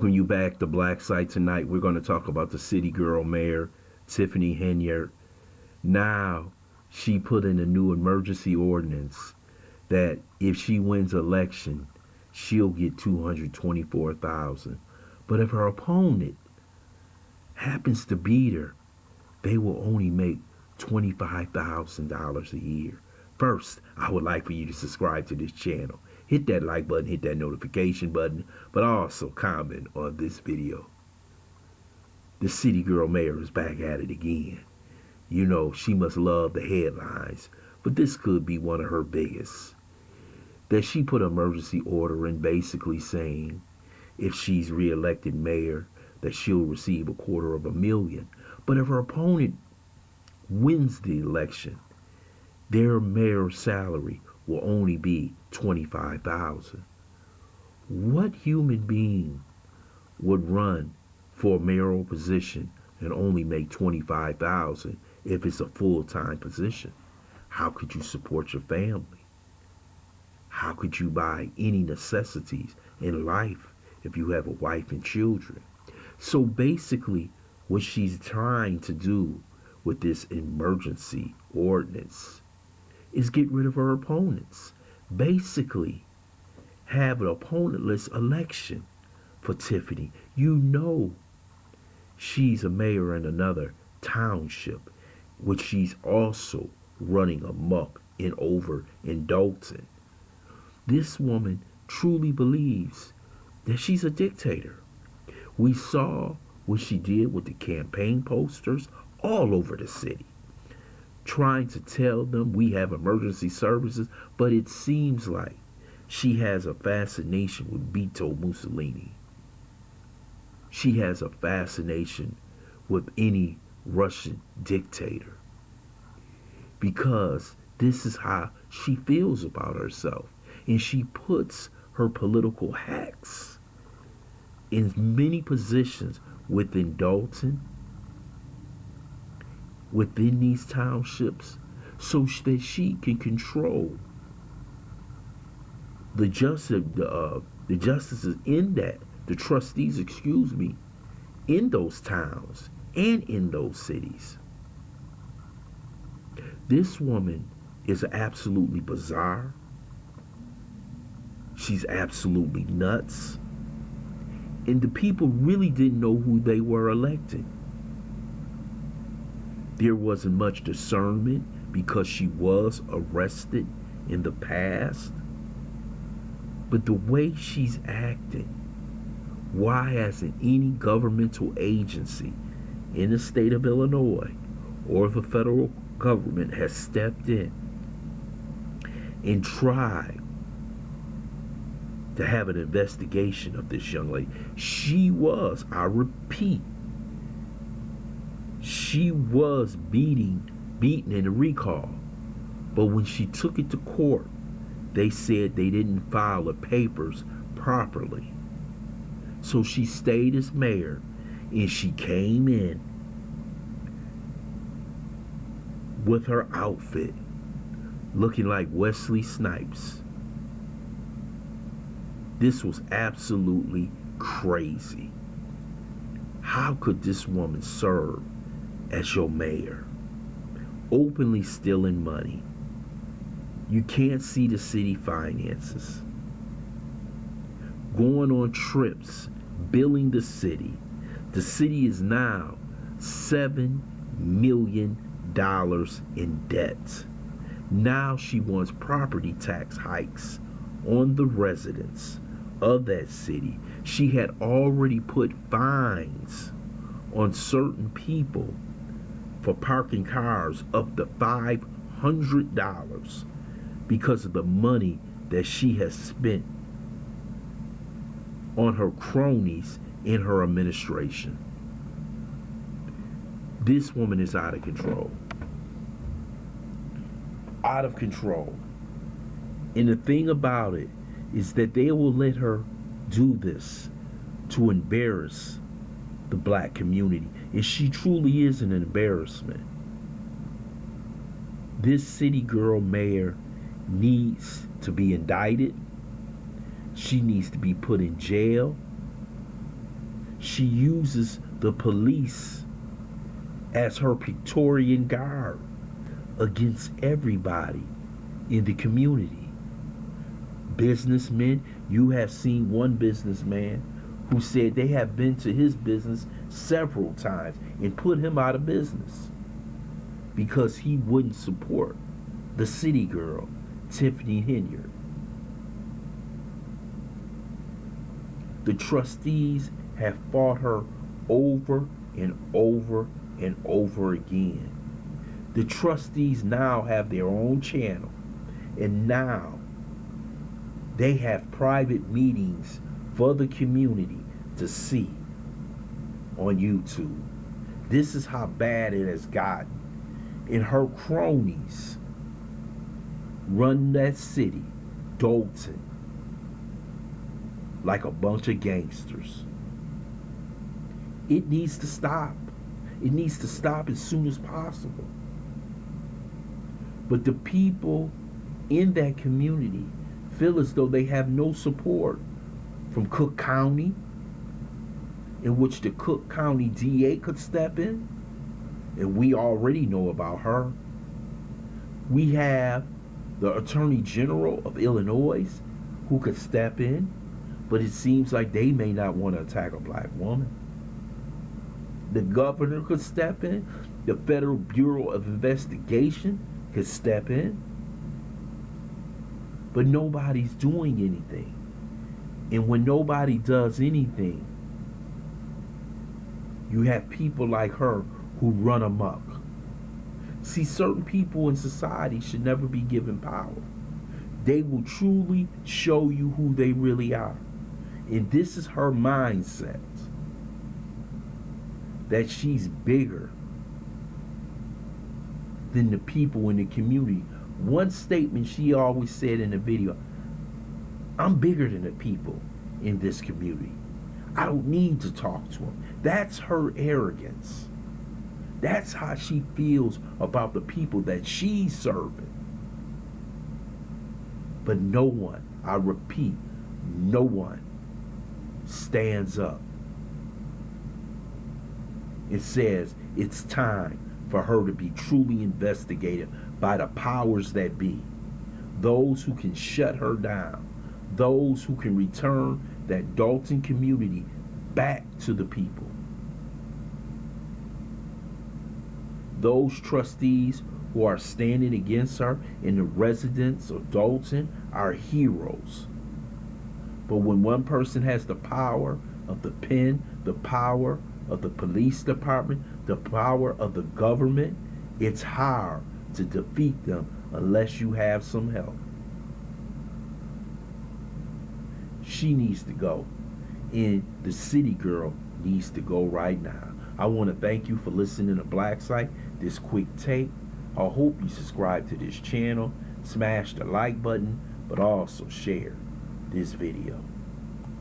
When you back to Black Site tonight, we're going to talk about the city girl mayor, Tiffany Henyard. Now, she put in a new emergency ordinance that if she wins election, she'll get 224,000. But if her opponent happens to beat her, they will only make $25,000 a year. First, I would like for you to subscribe to this channel. Hit that like button, hit that notification button, but also comment on this video. The city girl mayor is back at it again. You know, she must love the headlines, but this could be one of her biggest. That she put an emergency order in basically saying if she's re-elected mayor, that she'll receive $250,000. But if her opponent wins the election, their mayor's salary will only be $25,000. What human being would run for a mayoral position and only make $25,000 if it's a full-time position? How could you support your family? How could you buy any necessities in life if you have a wife and children? So basically, what she's trying to do with this emergency ordinance is get rid of her opponents. Basically, have an opponentless election for Tiffany. You know she's a mayor in another township, which she's also running amok in DOLTON. This woman truly believes that she's a dictator. We saw what she did with the campaign posters all over the city, trying to tell them we have emergency services, but it seems like she has a fascination with Benito Mussolini. She has a fascination with any Russian dictator, because this is how she feels about herself. And she puts her political hacks in many positions within DOLTON, within these townships, so that she can control the justices in that, the trustees, in those towns and in those cities. This woman is absolutely bizarre. She's absolutely nuts. And the people really didn't know who they were electing. There wasn't much discernment because she was arrested in the past. But the way she's acting, why hasn't any governmental agency in the state of Illinois or the federal government has stepped in and tried to have an investigation of this young lady? She was, I repeat, she was beaten in a recall. But when she took it to court, they said they didn't file the papers properly. So she stayed as mayor, and she came in with her outfit looking like Wesley Snipes. This was absolutely crazy. How could this woman serve as your mayor? Openly stealing money. You can't see the city finances. Going on trips, billing the city. The city is now $7 million in debt. Now she wants property tax hikes on the residents of that city. She had already put fines on certain people for parking cars up to $500 because of the money that she has spent on her cronies in her administration. This woman is out of control. Out of control. And the thing about it is that they will let her do this to embarrass the black community. And she truly is an embarrassment. This city girl mayor needs to be indicted. She needs to be put in jail. She uses the police as her Praetorian guard against everybody in the community. Businessmen, you have seen one businessman who said they have been to his business several times and put him out of business because he wouldn't support the city girl, Tiffany Henyard. The trustees have fought her over and over and over again. The trustees now have their own channel, and now they have private meetings for the community to see on YouTube. This is how bad it has gotten. And her cronies run that city, DOLTON, like a bunch of gangsters. It needs to stop. It needs to stop as soon as possible. But the people in that community feel as though they have no support from Cook County, in which the Cook County DA could step in, and we already know about her. We have the Attorney General of Illinois who could step in, but it seems like they may not want to attack a black woman. The governor could step in. The Federal Bureau of Investigation could step in. But nobody's doing anything. And when nobody does anything, you have people like her who run amok. See, certain people in society should never be given power. They will truly show you who they really are. And this is her mindset, that she's bigger than the people in the community. One statement she always said in the video: I'm bigger than the people in this community. I don't need to talk to them. That's her arrogance. That's how she feels about the people that she's serving. But no one, I repeat, no one stands up and says it's time for her to be truly investigated by the powers that be. Those who can shut her down. Those who can return that DOLTON community back to the people. Those trustees who are standing against her and the residents of DOLTON are heroes. But when one person has the power of the pen, the power of the police department, the power of the government, it's hard to defeat them unless you have some help. She needs to go, and the city girl needs to go right now. I want to thank you for listening to Black Site, this quick take. I hope you subscribe to this channel, smash the like button, but also share this video.